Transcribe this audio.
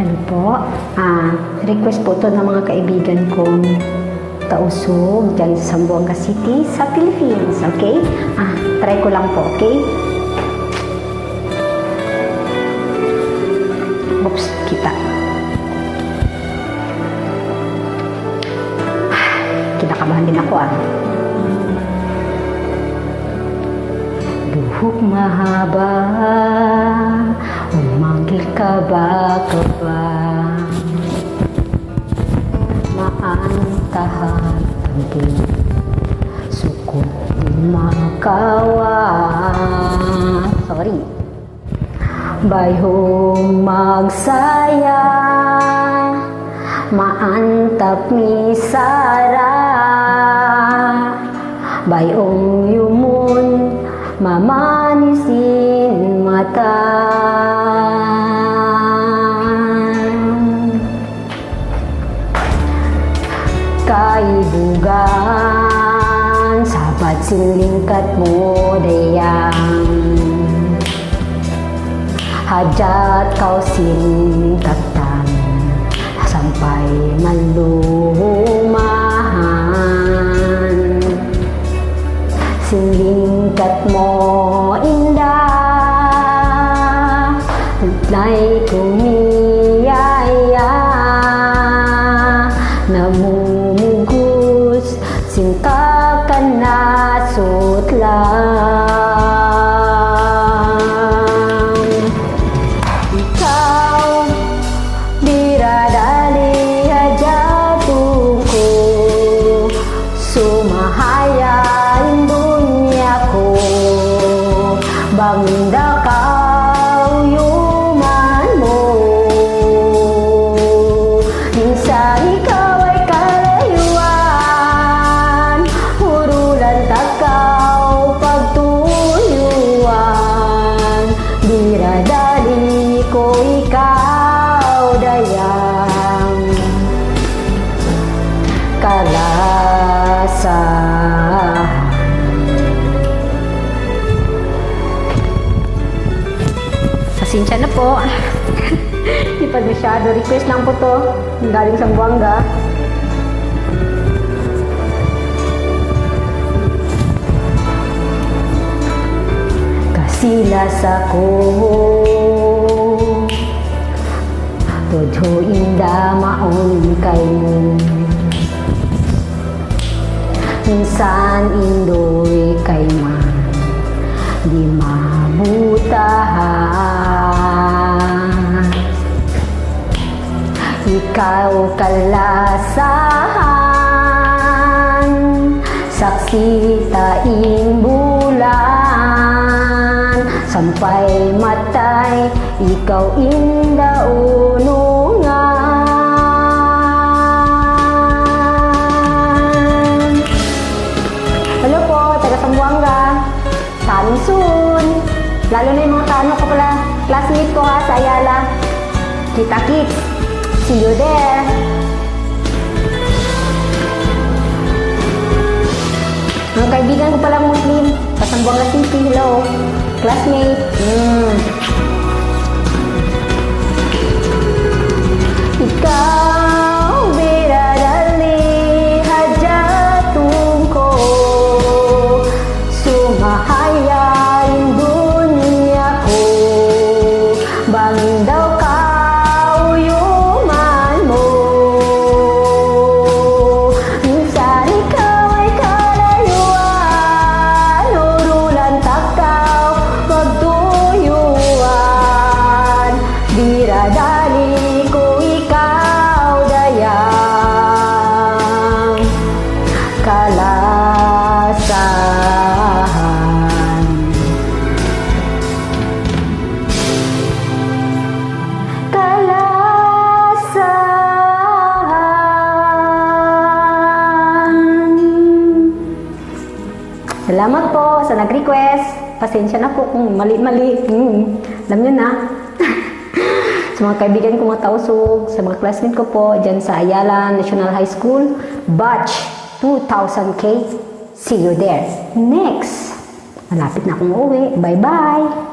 Hello po. Request po to ng mga kaibigan kong tausog dyan sa Zamboanga City sa Philippines. Okay? Try ko lang po. Okay? Oops, kita. Kinakabahan din ako Buhok mahaba, umangkil ka ba maantahan tangkil, sukot di makawa. Sorry. Bayhong magsaya, maantap ni Sara, bayong yumun, mamanisin mata. Kaibugan, sabat silingkat mo dayang, hajat kau singkatan, sampai malumahan. Silingkat mo indah, na'y kumiyaya, namumugos, singkakan na sutlang. Ikaw, diradali hajatku, sumahayain duniaku, bangda kau yuman mo. Minsan ikaw ay kalayuan, hurulan takaw pagtuyuan, diradali ko ikaw dayang, kalasahan. Pasensya na po. Hindi pa masyado. Request lang po to. Galing sa Zamboanga. Kasilas ako, todo inda maon kay mo. Minsan indoy kay man, di mabutahan. Ikaw kalasahan, saksi taing bulan, sampai matay ikaw inda unungan. Hello po, taga Zamboanga. Coming soon. Lalo na yung mga kaano ko pala, classmate ko sa Ayala. Kita kits. See you there. Mga kaibigan ko pala Muslim sa Zamboanga City. Hello. Classmate. Ikaw, biradali hajatun ko, sumahayain duniaku, bangin daw kau yuman mo. Minsan ikaw ay kalayuan, hurulan takaw pagtuyuan, diradali ko ikaw dayang, kalasahan. Kalasahan. Salamat po sa nag-request. Pasensya na po kung mali-mali. Alam nyo na. Sa mga kaibigan ko mga tausog, sa mga classmate ko po, dyan sa Ayala National High School, batch 2000K. See you there. Next! Malapit na akong uuwi. Bye-bye!